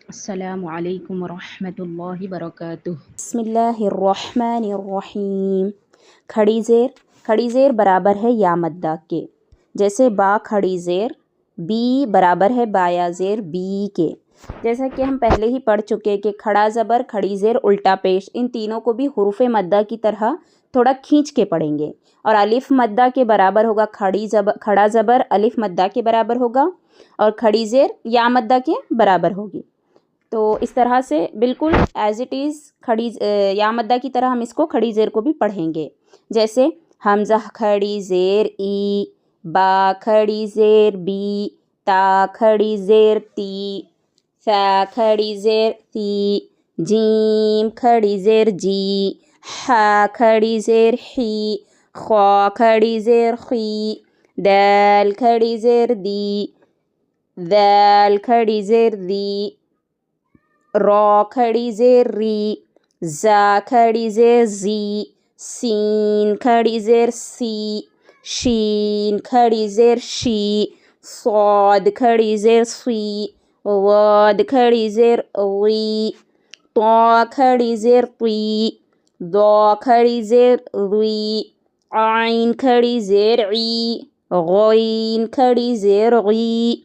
السلام علیکم ورحمۃ اللہ وبرکاتہ۔ بسم اللہ الرحمن الرحیم۔ کھڑی زیر برابر ہے یا مدہ کے، جیسے با کھڑی زیر بی برابر ہے بایا زیر بی کے۔ جیسا کہ ہم پہلے ہی پڑھ چکے کہ کھڑا زبر کھڑی زیر الٹا پیش، ان تینوں کو بھی حروف مدہ کی طرح تھوڑا کھینچ کے پڑھیں گے، اور الف مدہ کے برابر ہوگا کھڑا زبر الف مدہ کے برابر ہوگا، اور کھڑی زیر یا مدہ کے برابر ہوگی۔ تو اس طرح سے بالکل ایز اٹ از یا مدہ کی طرح ہم اس کو کھڑی زیر کو بھی پڑھیں گے، جیسے حمزہ کھڑی زیر ای، با کھڑی زیر بی، تا کھڑی زیر تی، ثا کھڑی زیر تی، جیم کھڑی زیر جی، حا کھڑی زیر حی، خا کھڑی زیر خی، دال کھڑی زیر دی، ذال کھڑی زیر دی، را کھڑی زیر ری، زا کھڑی زیر زی، سین کھڑی زیر سی، شین کھڑی زیر شی، صاد کھڑی زیر سی، واد کھڑی زیر وی، طا کھڑی زیر طی، ضا کھڑی زیر ضی، عین کھڑی زیر عی، غین کھڑی زیر غی،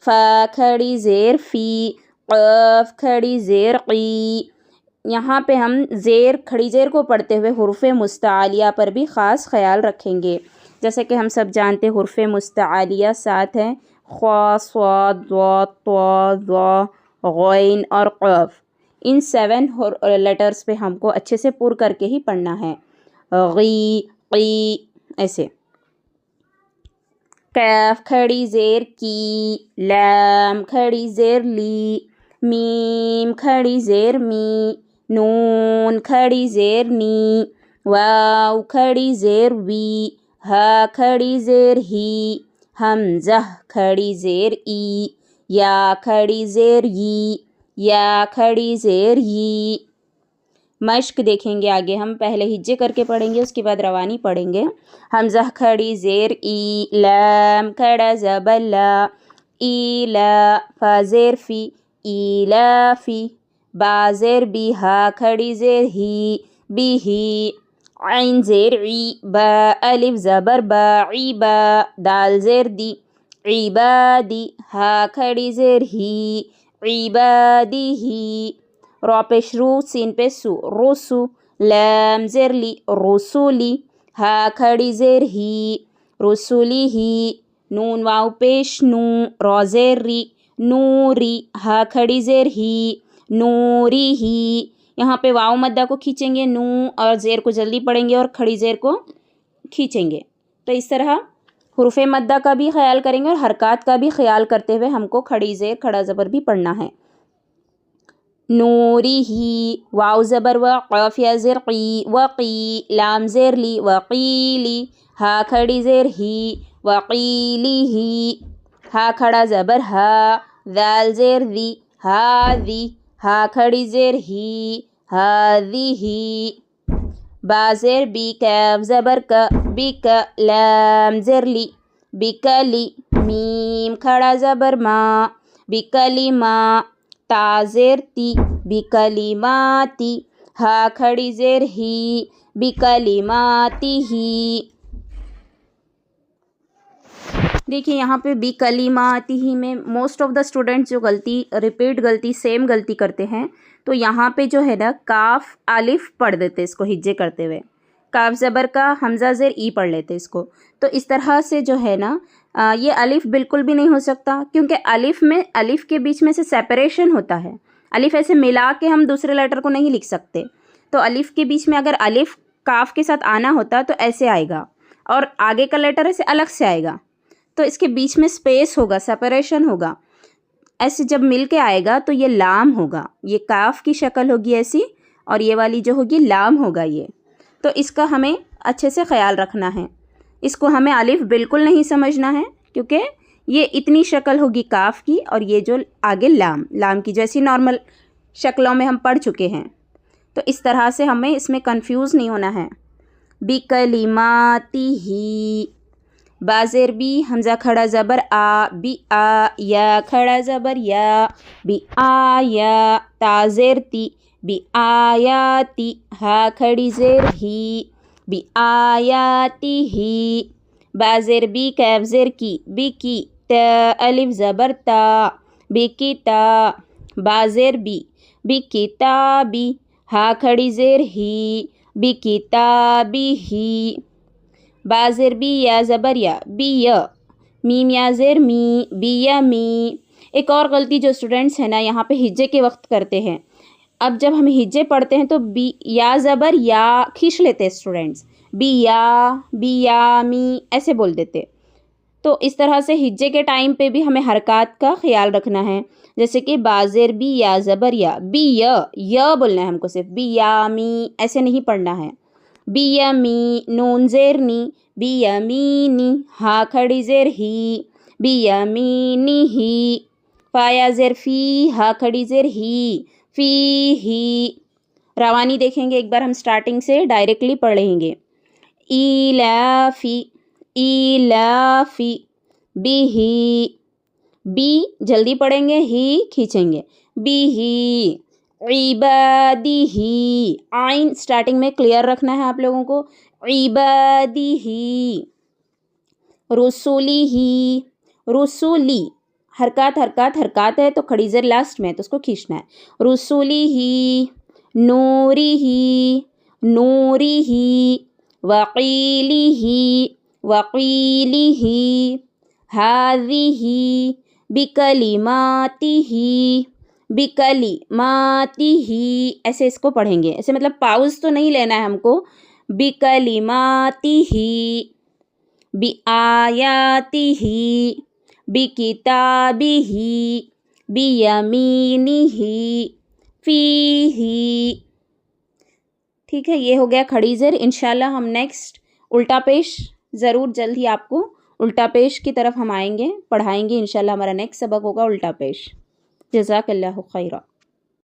فا کھڑی زیر فی، قاف کھڑی زیر قی۔ یہاں پہ ہم کھڑی زیر کو پڑھتے ہوئے حروف مستعلیہ پر بھی خاص خیال رکھیں گے، جیسے کہ ہم سب جانتے حروف مستعلیہ 7 ہیں: خا، صاد، ضاد، طا، ظا، غین اور قاف۔ ان 7 لیٹرز پہ ہم کو اچھے سے پر کر کے ہی پڑھنا ہے، غی، قی، ایسے۔ کاف کھڑی زیر کی، لام کھڑی زیر لی، میم کھڑی زیر می، نون کھڑی زیر نی، واو کھڑی زیر وی، ہا کھڑی زیر ہی، حمزہ کھڑی زیر ای، یا کھڑی زیر ی، یا کھڑی زیر ی۔ مشق دیکھیں گے آگے، ہم پہلے ہجے کر کے پڑھیں گے، اس کے بعد روانی پڑھیں گے۔ حمزہ کھڑی زیر ای، لام کھڑا زبر لا، ایلا، فا زیر فی، ایلافی، با زیر بی، ہا کھڑی زیر ہی، بی ہی، عین زیر عی، با الف زبر با، عیبا، دال زیر دی، عبادی، ہا کھڑی زیر ہی، عبادی ہی، را پیش رو، سین پہ سو، رسو، لام زیر لی، رسولی، ہا کھڑی زیر ہی، رسولی ہی، نون واو پیش نو، را زیر ری، نوری، ہا کھڑی زیر ہی، نوری ہی۔ یہاں پہ واو مدہ کو کھینچیں گے، نو اور زیر کو جلدی پڑھیں گے اور کھڑی زیر کو کھینچیں گے۔ تو اس طرح حروف مدہ کا بھی خیال کریں گے اور حرکات کا بھی خیال کرتے ہوئے ہم کو کھڑی زیر کھڑا زبر بھی پڑھنا ہے۔ نوری ہی، واو زبر و، قاف یا زیر قی، وقی، لام زیر لی، وقیلی، ہا کھڑی زیر ہی، وقیلی ہی، ہا کھڑا زبر ہا، ذال زیر دی، ہاذی، ہا کھڑی زیر ہی، ہاذی، با زیر بی، کاف زبر کا، بک، لام زیر لی، بکلی، میم کھڑا زبر ما، بکلما، تا زیر تی، بکلماتی، ہا کھڑی زیر ہی، بکلماتی ہی۔ دیکھیں یہاں پہ بکلماتی ہی میں موسٹ آف دا اسٹوڈنٹس جو غلطی سیم غلطی کرتے ہیں، تو یہاں پہ جو ہے نا کاف الف پڑھ دیتے اس کو ہجے کرتے ہوئے، کاف زبر کا حمزہ زیر ای پڑھ لیتے اس کو۔ تو اس طرح سے جو ہے نا یہ الف بالکل بھی نہیں ہو سکتا، کیونکہ الف کے بیچ میں سے سیپریشن ہوتا ہے، الف ایسے ملا کے ہم دوسرے لیٹر کو نہیں لکھ سکتے۔ تو الف کے بیچ میں اگر الف کاف کے ساتھ آنا ہوتا تو ایسے آئے گا، اور آگے کا لیٹر ایسے الگ سے آئے گا، تو اس کے بیچ میں سپیس ہوگا، سپریشن ہوگا، ایسے جب مل کے آئے گا تو یہ لام ہوگا، یہ کاف کی شکل ہوگی ایسی، اور یہ والی جو ہوگی لام ہوگا یہ۔ تو اس کا ہمیں اچھے سے خیال رکھنا ہے، اس کو ہمیں الف بالکل نہیں سمجھنا ہے، کیونکہ یہ اتنی شکل ہوگی کاف کی، اور یہ جو آگے لام کی جیسی نارمل شکلوں میں ہم پڑھ چکے ہیں۔ تو اس طرح سے ہمیں اس میں کنفیوز نہیں ہونا ہے۔ بکلماتی ہی، با زیر بی حمزہ کھڑا زبر آ بی آ یا کھڑا زبر یا بی آیا تا زیر تی بی آیاتی ہا کھڑی زیر ہی بی آیاتی ہی با زیر بی کیف زیر کی بی کی تا الف زبر تا بی کی تا با زیر بی کتابی ہا کھڑی زیر ہی بی کتابی ہی با زیر بی یا زبر یا بی یا میم یا زیر می بی یا می. ایک اور غلطی جو اسٹوڈنٹس ہیں نا یہاں پہ ہجے کے وقت کرتے ہیں. اب جب ہم ہجے پڑھتے ہیں تو بی یا زبر یا کھینچ لیتے اسٹوڈنٹس بی یا می ایسے بول دیتے. تو اس طرح سے ہجے کے ٹائم پہ بھی ہمیں حرکات کا خیال رکھنا ہے. جیسے کہ بازر بی یا زبر یا بی یا بولنا ہے ہم کو صرف بی یا می ایسے نہیں پڑھنا ہے. بی یا می نون زیر نی بی یا می نی ہا کھڑی زیر ہی بی یا می نی ہی فایا زیر فی ہا کھڑی زیر ہی فی ہی. روانی دیکھیں گے ایک بار ہم سٹارٹنگ سے ڈائریکٹلی پڑھ لیں گے. ایلافی ایلافی بی ہی بی جلدی پڑھیں گے ہی کھینچیں گے بی ہی عبادی ہی آئین سٹارٹنگ میں کلیئر رکھنا ہے آپ لوگوں کو عبادی ہی رسولی ہی رسولی حرکات ہے تو کھڑی زیر لاسٹ میں تو اس کو کھینچنا ہے رسولی ہی نوری ہی وقیلی ہی ہی بکلماتی ہی ایسے اس کو پڑھیں گے. ایسے مطلب پاؤز تو نہیں لینا ہے ہم کو. بکلماتی ہی بی آیاتی ہی بی کتابی ہی بی یمینی ہی فی ہی. ٹھیک ہے یہ ہو گیا کھڑی زیر. انشاءاللہ ہم نیکسٹ الٹا پیش ضرور جلد ہی آپ کو الٹا پیش کی طرف ہم آئیں گے پڑھائیں گے. انشاءاللہ ہمارا نیکسٹ سبق ہوگا الٹا پیش. جزاک اللہ خیرہ.